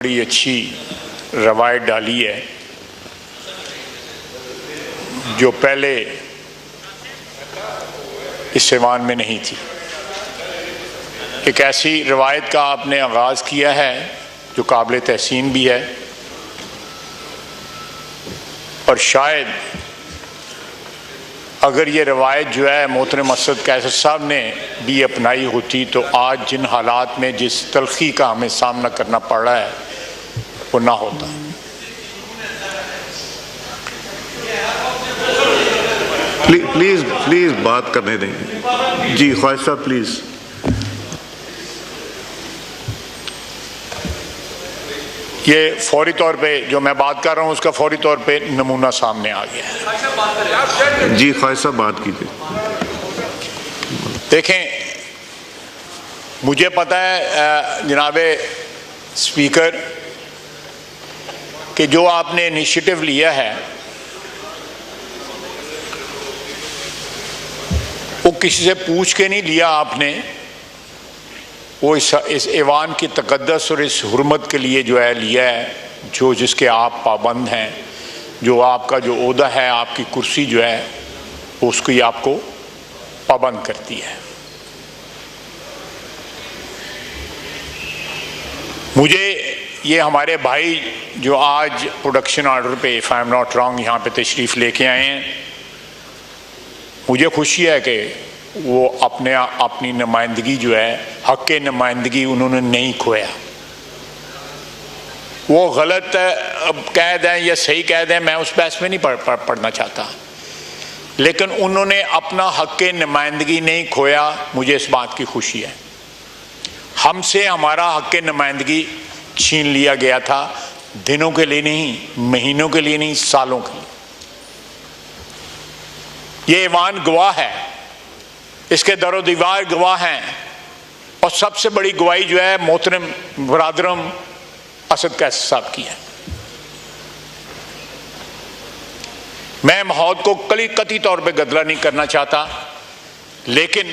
बड़ी अच्छी रवायत डाली है जो पहले इस ऐवान में नहीं थी। एक ऐसी रवायत का आपने आगाज़ किया है जो काबिल तहसीन भी है और शायद अगर ये रवायत जो है मोहतरम असद कैसर साहब ने भी अपनाई होती तो आज जिन हालात में जिस तलखी का हमें सामना करना पड़ रहा है वो ना होता। प्लीज बात करने देंगे। जी ख्वाहिश साहब प्लीज। ये फौरी तौर पे जो मैं बात कर रहा हूँ उसका फौरी तौर पे नमूना सामने आ गया है। जी ख्वाहिश साहब बात कीजिए। देखें, मुझे पता है जनाबे स्पीकर कि जो आपने इनिशिएटिव लिया है वो किसी से पूछ के नहीं लिया आपने, वो इस ऐवान की तकद्दस और इस हुर्मत के लिए जो है लिया है, जो जिसके आप पाबंद हैं, जो आपका जो ओहदा है, आपकी कुर्सी जो है उसको ही आपको पाबंद करती है। मुझे ये हमारे भाई जो आज प्रोडक्शन ऑर्डर पे if I am not wrong यहाँ पे तशरीफ़ लेके आए हैं, मुझे खुशी है कि वो अपनी नुमाइंदगी जो है हक़ के नुमाइंदगी उन्होंने नहीं खोया। वो गलत कह दें या सही कह दें, मैं उस बहस में नहीं पढ़ना चाहता, लेकिन उन्होंने अपना हक़ के नुमाइंदगी नहीं खोया। मुझे इस बात की खुशी है। हमसे हमारा हक़ के नुमाइंदगी छीन लिया गया था, दिनों के लिए नहीं, महीनों के लिए नहीं, सालों के लिए। ये ऐवान गवाह है, इसके दरो दीवार गवाह हैं, और सबसे बड़ी गवाही जो है मोहतरम बरादरम असद कैसर साहब की है। मैं माहौल को कतई तौर पे गदला नहीं करना चाहता, लेकिन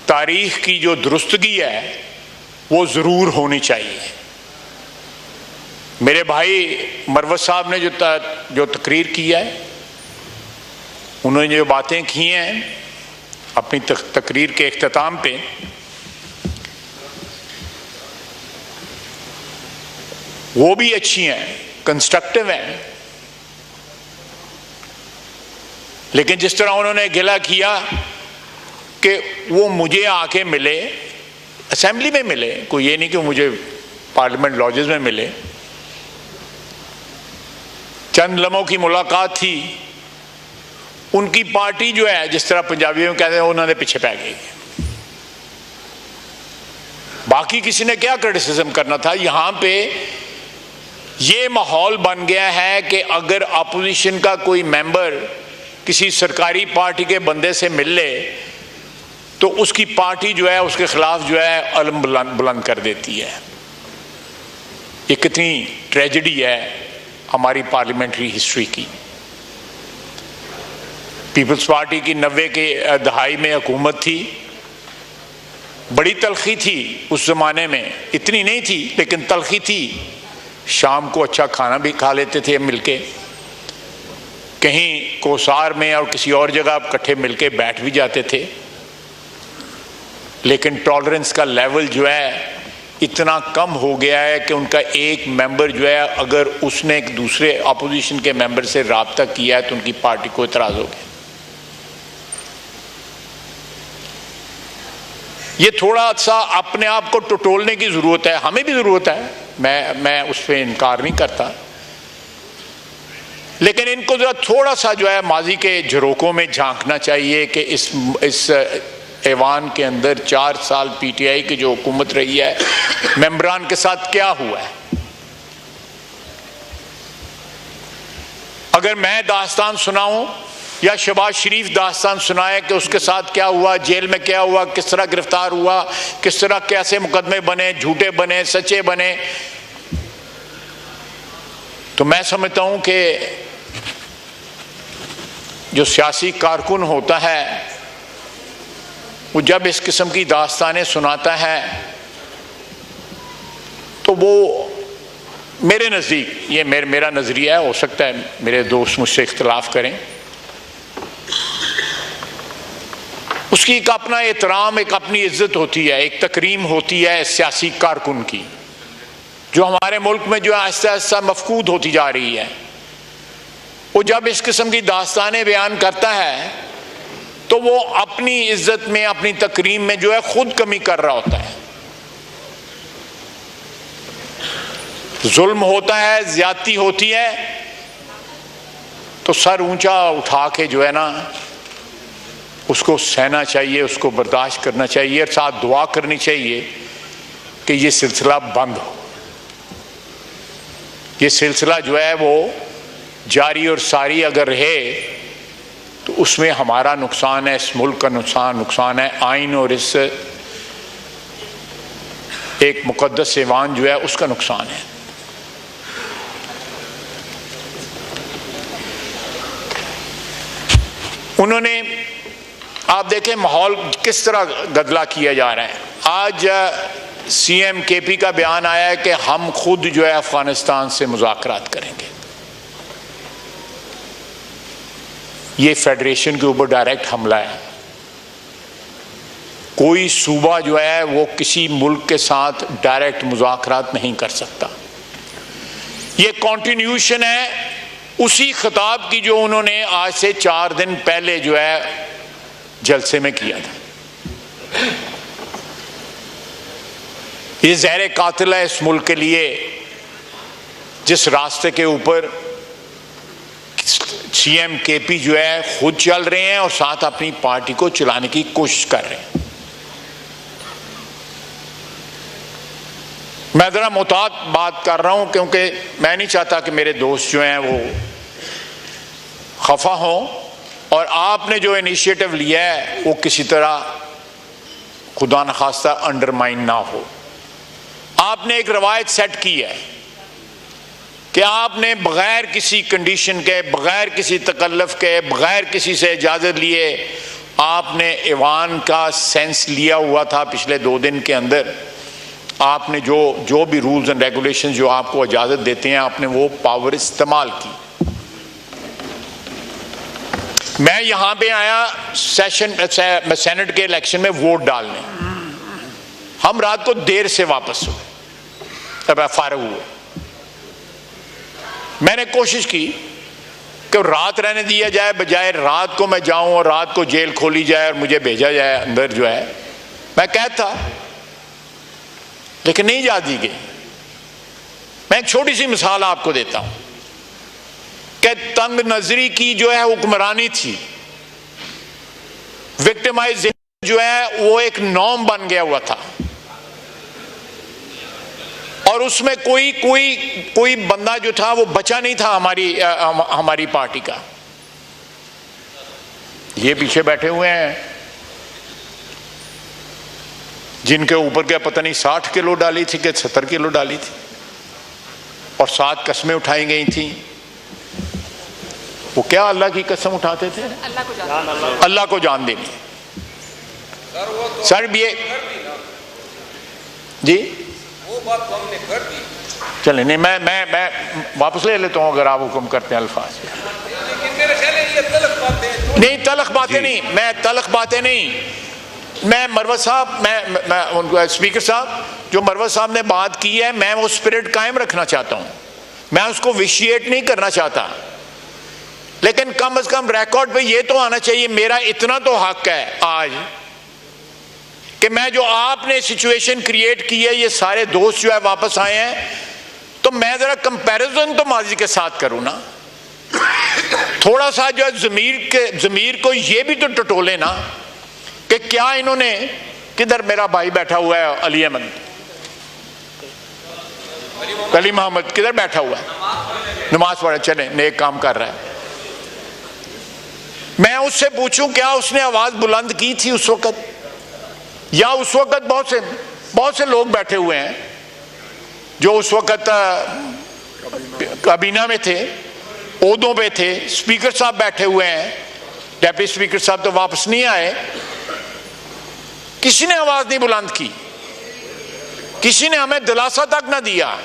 तारीख की जो दुरुस्तगी है वो ज़रूर होनी चाहिए। मेरे भाई मरवत साहब ने जो तकरीर की है, उन्होंने जो बातें की हैं अपनी तकरीर के इख्तिताम पे, वो भी अच्छी हैं, कंस्ट्रक्टिव हैं, लेकिन जिस तरह उन्होंने गिला किया कि वो मुझे आके मिले, असेंबली में मिले, कोई ये नहीं कि मुझे पार्लियामेंट लॉजेस में मिले, चंद लम्हों की मुलाकात थी, उनकी पार्टी जो है जिस तरह पंजाबियों में कहते हैं उन्होंने पीछे पै गई। बाकी किसी ने क्या क्रिटिसिज्म करना था। यहां पे ये माहौल बन गया है कि अगर अपोजिशन का कोई मेंबर किसी सरकारी पार्टी के बंदे से मिल ले तो उसकी पार्टी जो है उसके खिलाफ जो है अलम बुलंद कर देती है। ये कितनी ट्रेजेडी है हमारी पार्लियामेंट्री हिस्ट्री की। पीपल्स पार्टी की 90 के दहाई में हुकूमत थी, बड़ी तलखी थी उस ज़माने में, इतनी नहीं थी लेकिन तलखी थी। शाम को अच्छा खाना भी खा लेते थे मिलके, कहीं कोसार में और किसी और जगह इकट्ठे मिलके बैठ भी जाते थे, लेकिन टॉलरेंस का लेवल जो है इतना कम हो गया है कि उनका एक मेंबर जो है अगर उसने एक दूसरे अपोजिशन के मेंबर से रब्ता किया है तो उनकी पार्टी को इतराज़ हो गया। ये थोड़ा सा अपने आप को टटोलने की ज़रूरत है, हमें भी ज़रूरत है, मैं उस पर इनकार नहीं करता, लेकिन इनको ज़रा थोड़ा सा जो है माजी के झरोकों में झांकना चाहिए कि इस ऐवान के अंदर 4 साल पीटीआई की जो हुकूमत रही है, मेंबरान के साथ क्या हुआ है। अगर मैं दास्तान सुनाऊं या शहबाज शरीफ दास्तान सुनाए कि उसके साथ क्या हुआ, जेल में क्या हुआ, किस तरह गिरफ्तार हुआ, किस तरह कैसे मुकदमे बने, झूठे बने, सच्चे बने, तो मैं समझता हूं कि जो सियासी कारकुन होता है वो जब इस किस्म की दास्तानें सुनाता है तो वो मेरे नज़दीक ये मेरा नज़रिया है, हो सकता है मेरे दोस्त मुझसे इख्तलाफ करें, उसकी एक अपना एहतराम, एक अपनी इज्जत होती है, एक तकरीम होती है सियासी कारकुन की, जो हमारे मुल्क में जो आहिस्ता आहिस्ता मफकूद होती जा रही है। वो जब इस किस्म की दास्तानें बयान करता है तो वो अपनी इज्जत में, अपनी तकरीम में जो है खुद कमी कर रहा होता है। जुल्म होता है, ज्यादती होती है, तो सर ऊंचा उठा के जो है ना उसको सहना चाहिए, उसको बर्दाश्त करना चाहिए और साथ दुआ करनी चाहिए कि ये सिलसिला बंद हो। ये सिलसिला जो है वो जारी और सारी अगर रहे तो उसमें हमारा नुकसान है, इस मुल्क का नुकसान है, आइन और इस एक मुकद्दस ऐवान जो है उसका नुकसान है। उन्होंने, आप देखें माहौल किस तरह गदला किया जा रहा है। आज सीएम केपी का बयान आया है कि हम खुद जो है अफगानिस्तान से मुज़ाकरात करेंगे। ये फेडरेशन के ऊपर डायरेक्ट हमला है। कोई सूबा जो है वो किसी मुल्क के साथ डायरेक्ट मुज़ाकरात नहीं कर सकता। ये कॉन्टिन्यूशन है उसी खिताब की जो उन्होंने आज से 4 दिन पहले जो है जलसे में किया था। ये ज़हर कातिल है इस मुल्क के लिए, जिस रास्ते के ऊपर सीएम केपी जो है खुद चल रहे हैं और साथ अपनी पार्टी को चलाने की कोशिश कर रहे हैं। मैं जरा मुताद बात कर रहा हूं क्योंकि मैं नहीं चाहता कि मेरे दोस्त जो हैं वो खफा हों और आपने जो इनिशिएटिव लिया है वो किसी तरह खुदा न खास्ता अंडरमाइन ना हो। आपने एक रवायत सेट की है कि आपने बगैर किसी कंडीशन के, बगैर किसी तकल्लुफ के, बगैर किसी से इजाज़त लिए आपने ऐवान का सेंस लिया हुआ था। पिछले 2 दिन के अंदर आपने जो भी रूल्स एंड रेगुलेशंस जो आपको इजाज़त देते हैं आपने वो पावर इस्तेमाल की। मैं यहां पे आया सेनेट के इलेक्शन में वोट डालने, हम रात को देर से वापस हुए, तब फारग हुए। मैंने कोशिश की कि रात रहने दिया जाए, बजाय रात को मैं जाऊं और रात को जेल खोली जाए और मुझे भेजा जाए अंदर जो है। मैं कैद था लेकिन नहीं जा दी गई। मैं एक छोटी सी मिसाल आपको देता हूं कि तंग नजरी की जो है हुक्मरानी थी, विक्टिमाइजेशन जो है वो एक नॉर्म बन गया हुआ था और उसमें कोई बंदा जो था वो बचा नहीं था हमारी पार्टी का। ये पीछे बैठे हुए हैं जिनके ऊपर क्या पता नहीं 60 किलो डाली थी कि 70 किलो डाली थी और 7 कसमें उठाई गई थी। वो क्या अल्लाह की कसम उठाते थे? अल्लाह को जान देनी। सर ये जी वो बात तो हमने कर दी। चले नहीं, मैं वापस ले लेता हूँ अगर आप हुक्म करते हैं अल्फाज। लेकिन मेरे ख्याल है ये तलख बातें नहीं, तलख बातें नहीं, मैं तलख बातें नहीं, मैं मरवत साहब, मैं उनको स्पीकर साहब जो मरवत साहब ने बात की है, मैं वो स्पिरिट कायम रखना चाहता हूँ, मैं उसको विशिएट नहीं करना चाहता, लेकिन कम से कम रिकॉर्ड पे ये तो आना चाहिए। मेरा इतना तो हक है आज कि मैं जो आपने सिचुएशन क्रिएट की है, ये सारे दोस्त जो है वापस आए हैं, तो मैं जरा कंपैरिजन तो माजी के साथ करूं ना। थोड़ा सा जो है ज़मीर को ये भी तो टटोले ना कि क्या इन्होंने, किधर मेरा भाई बैठा हुआ है अली अहमद, अली मोहम्मद किधर बैठा हुआ है, नमाज पढ़े, चले नेक काम कर रहा है। मैं उससे पूछूं क्या उसने आवाज बुलंद की थी उस वक्त, या उस वक्त बहुत से लोग बैठे हुए हैं जो उस वक्त काबीना में थे, ओहदों पे थे, स्पीकर साहब बैठे हुए हैं, डेप्टी स्पीकर साहब तो वापस नहीं आए, किसी ने आवाज नहीं बुलंद की, किसी ने हमें दिलासा तक ना दिया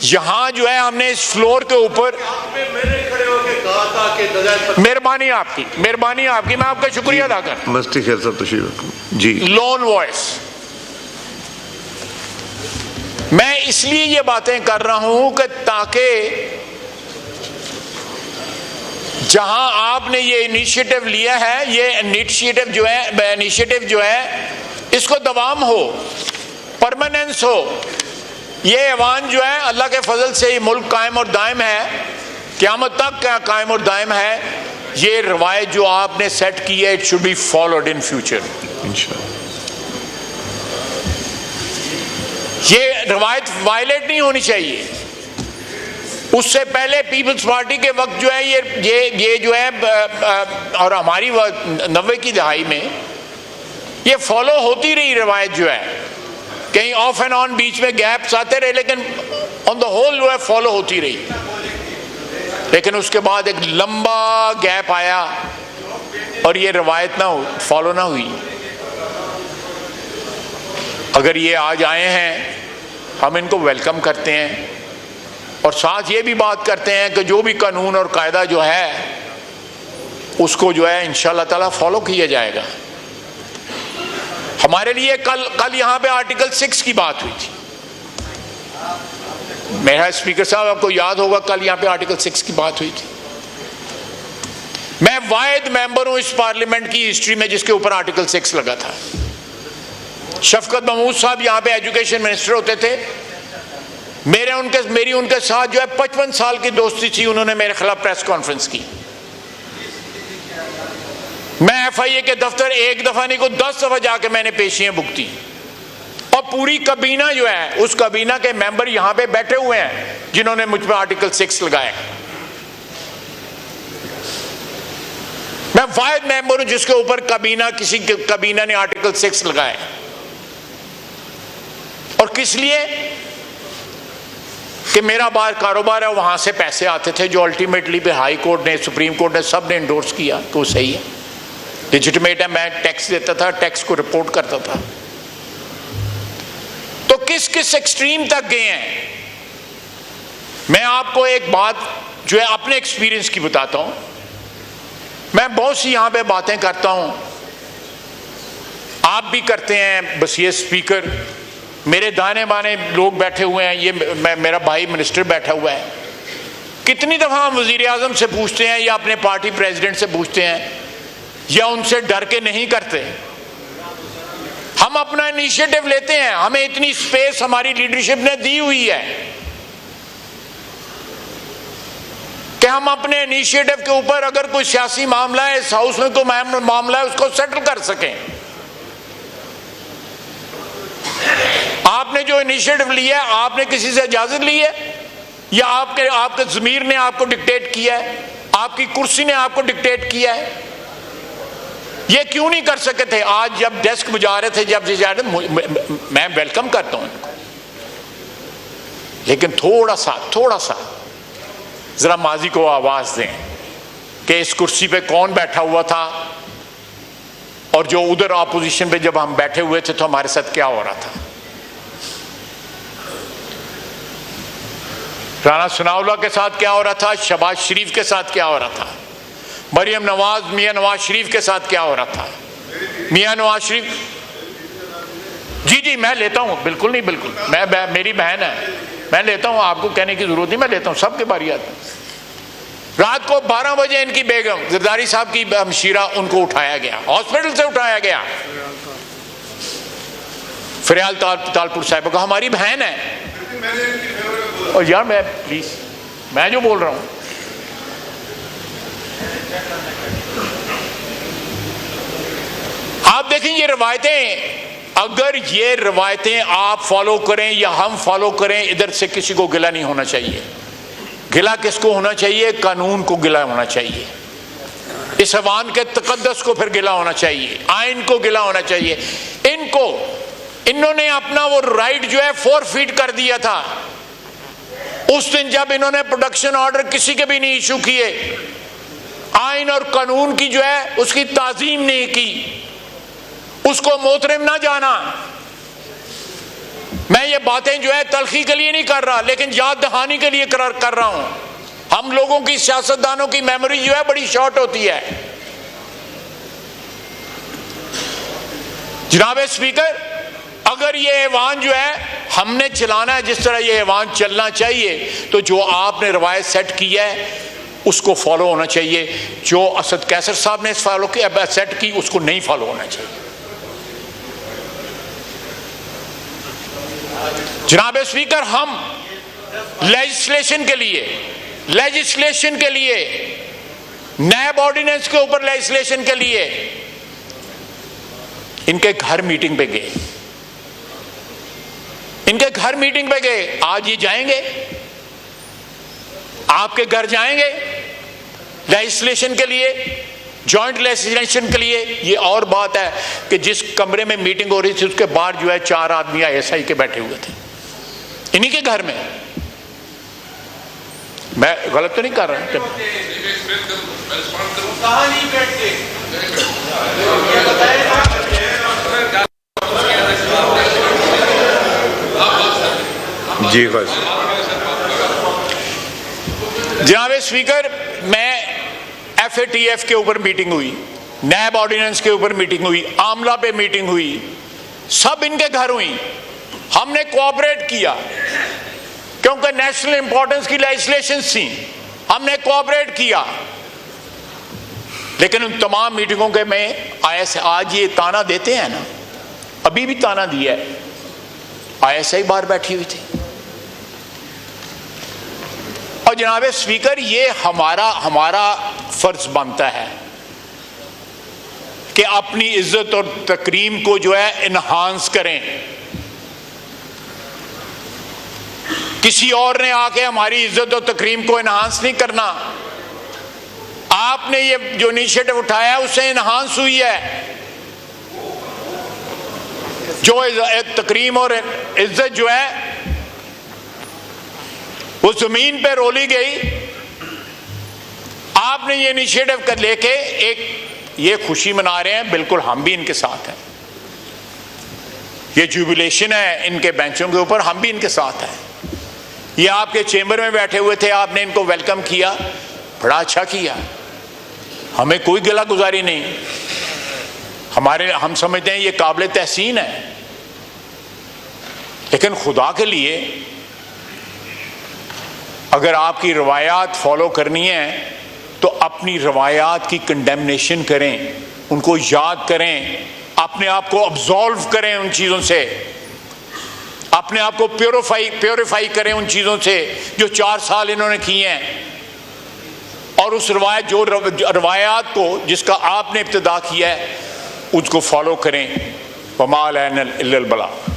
यहां जो है हमने इस फ्लोर के ऊपर, मैंने खड़े होकर कहा था कि मेहरबानी आपकी, मैं आपका शुक्रिया अदा कर, मस्ती खेल साहब तशरीफ रखें जी। Loan voice. मैं इसलिए ये बातें कर रहा हूं कि ताकि जहां आपने ये इनिशिएटिव लिया है, ये इनिशिएटिव जो है इसको दवाम हो, परमानेंस हो। ये ऐवान जो है अल्लाह के फजल से ये मुल्क कायम और दायम है, क़यामत तक का कायम और दायम है। ये रवायत जो आपने सेट की है, it should be followed in future. इंशाअल्लाह ये रवायत वायलेट नहीं होनी चाहिए। उससे पहले पीपल्स पार्टी के वक्त जो है ये जो है और हमारी 90 की दहाई में ये फॉलो होती रही रवायत जो है, कहीं ऑफ एंड ऑन बीच में गैप्स आते रहे, लेकिन ऑन द होल जो है फॉलो होती रही। लेकिन उसके बाद एक लंबा गैप आया और ये रवायत फॉलो ना हुई। अगर ये आज आए हैं, हम इनको वेलकम करते हैं और साथ ये भी बात करते हैं कि जो भी कानून और कायदा जो है उसको जो है इंशाअल्लाह ताला फॉलो किया जाएगा। हमारे लिए कल यहाँ पे आर्टिकल 6 की बात हुई थी। मेरा स्पीकर साहब, आपको याद होगा कल यहाँ पे आर्टिकल 6 की बात हुई थी। मैं वाहिद मेंबर हूं इस पार्लियामेंट की हिस्ट्री में जिसके ऊपर आर्टिकल 6 लगा था। शफकत महमूद साहब यहाँ पे एजुकेशन मिनिस्टर होते थे। मेरी उनके साथ जो है 55 साल की दोस्ती थी। उन्होंने मेरे खिलाफ प्रेस कॉन्फ्रेंस की। मैं FIA के दफ्तर एक दफा नहीं को 10 दफा जाके मैंने पेशियां भुगती और पूरी कबीना जो है, उस कबीना के मेंबर यहाँ पे बैठे हुए हैं जिन्होंने मुझ पर आर्टिकल 6 लगाया। मैं वाहिद मेंबर हूं जिसके ऊपर किसी कबीना ने आर्टिकल 6 लगाया। और किस लिए? कि मेरा बार कारोबार है, वहां से पैसे आते थे जो अल्टीमेटली पे हाई कोर्ट ने, सुप्रीम कोर्ट ने, सब ने इंडोर्स किया कि वो सही है, लेजिटिमेट है। मैं टैक्स देता था, टैक्स को रिपोर्ट करता था। तो किस किस एक्सट्रीम तक गए हैं। मैं आपको एक बात जो है अपने एक्सपीरियंस की बताता हूं। मैं बहुत सी यहां पे बातें करता हूं, आप भी करते हैं। बस ये स्पीकर, मेरे दाने बाने लोग बैठे हुए हैं, ये मेरा भाई मिनिस्टर बैठा हुआ है। कितनी दफा हम वजीर आजम से पूछते हैं या अपने पार्टी प्रेसिडेंट से पूछते हैं या उनसे डर के नहीं करते। हम अपना इनिशिएटिव लेते हैं। हमें इतनी स्पेस हमारी लीडरशिप ने दी हुई है कि हम अपने इनिशिएटिव के ऊपर अगर कोई सियासी मामला है, इस हाउस में कोई मामला है, उसको सेटल कर सकें। आपने जो इनिशिएटिव लिया है, आपने किसी से इजाजत ली है या आपके ज़मीर ने आपको डिक्टेट किया है, आपकी कुर्सी ने आपको डिक्टेट किया है? ये क्यों नहीं कर सके थे? आज जब डेस्क बजा रहे थे, मैं वेलकम करता हूं इनको, लेकिन थोड़ा सा जरा माजी को आवाज दें कि इस कुर्सी पे कौन बैठा हुआ था और जो उधर ऑपोजिशन पे जब हम बैठे हुए थे तो हमारे साथ क्या हो रहा था। राना सनाउल्लाह के साथ क्या हो रहा था, शहबाज शरीफ के साथ क्या हो रहा था, मरियम नवाज, मियां नवाज शरीफ के साथ क्या हो रहा था। मियां नवाज शरीफ, जी मैं लेता हूं, बिल्कुल नहीं, बिल्कुल मैं मेरी बहन है, मैं लेता हूं, आपको कहने की जरूरत नहीं, मैं लेता हूं सबके बारी आती। रात को 12 बजे इनकी बेगम जरदारी साहब की हमशीरा, उनको उठाया गया, हॉस्पिटल से उठाया गया। फरियाल तालपुर साहिब को, हमारी बहन है। और यार मैं प्लीज, मैं जो बोल रहा हूं, आप देखें ये रवायतें, अगर ये रवायतें आप फॉलो करें या हम फॉलो करें, इधर से किसी को गिला नहीं होना चाहिए। गिला किसको होना चाहिए? कानून को गिला होना चाहिए, इस ऐवान के तकद्दस को फिर गिला होना चाहिए, आइन को गिला होना चाहिए। इन्होंने अपना वो राइट जो है फोरफीट कर दिया था उस दिन जब इन्होंने प्रोडक्शन ऑर्डर किसी के भी नहीं इशू किए, आइन और कानून की जो है उसकी ताजीम नहीं की, उसको मोहतरम ना जाना। मैं ये बातें जो है तलखी के लिए नहीं कर रहा, लेकिन याद दहानी के लिए कर रहा हूं। हम लोगों की, सियासतदानों की मेमोरी जो है बड़ी शॉर्ट होती है। जनाब स्पीकर, अगर ये ऐवान जो है हमने चलाना है जिस तरह ये ऐवान चलना चाहिए, तो जो आपने रवायत सेट की है उसको फॉलो होना चाहिए। जो असद कैसर साहब ने फॉलो किया, सेट की, उसको नहीं फॉलो होना चाहिए। जनाब स्पीकर, हम लेजिस्लेशन के लिए नैब ऑर्डिनेंस के ऊपर लेजिस्लेशन के लिए इनके घर मीटिंग पे गए, आज ये जाएंगे, आपके घर जाएंगे लेजिस्लेशन के लिए, जॉइंट लेजिस्लेशन के लिए। ये और बात है कि जिस कमरे में मीटिंग हो रही थी उसके बाहर जो है 4 आदमी ISI के बैठे हुए थे, इन्हीं के घर में। मैं गलत तो नहीं कर रहा? कहाँ नहीं बैठते ये बताएगा। जी बस। जनाब स्पीकर, मैं FATF के ऊपर मीटिंग हुई, नैब ऑर्डिनेंस के ऊपर मीटिंग हुई, आमला पे मीटिंग हुई, सब इनके घर हुई। हमने कोऑपरेट किया क्योंकि नेशनल इंपॉर्टेंस की लेजिस्लेशन थी, हमने कोऑपरेट किया। लेकिन उन तमाम मीटिंगों के में आज ये ताना देते हैं ना, अभी भी ताना दिया है, ISI बाहर बैठी हुई थी। और जनाब स्पीकर, ये हमारा फर्ज बनता है कि अपनी इज्जत और तकरीम को जो है इन्हांस करें। किसी और ने आके हमारी इज्जत और तकरीम को इन्हांस नहीं करना। आपने ये जो इनिशिएटिव उठाया है उससे इन्हांस हुई है। जो तकरीम और इज्जत जो है वो जमीन पे रोली गई। आपने ये इनिशिएटिव कर लेके एक ये खुशी मना रहे हैं, बिल्कुल हम भी इनके साथ हैं। ये जुबिलेशन है इनके बेंचों के ऊपर, हम भी इनके साथ हैं। ये आपके चेंबर में बैठे हुए थे, आपने इनको वेलकम किया, बड़ा अच्छा किया, हमें कोई गिला गुजारी नहीं। हम समझते हैं ये काबिल तहसीन है। लेकिन खुदा के लिए अगर आपकी रवायात फॉलो करनी है तो अपनी रवायात की कंडेमनेशन करें, उनको याद करें, अपने आप को अब्सॉल्व करें उन चीज़ों से, अपने आप को प्योरीफाई करें उन चीज़ों से जो 4 साल इन्होंने किए हैं। और उस रवायात को जिसका आपने इब्तिदा किया है उसको फॉलो करें। वमा अलैना इल्लल बलाग।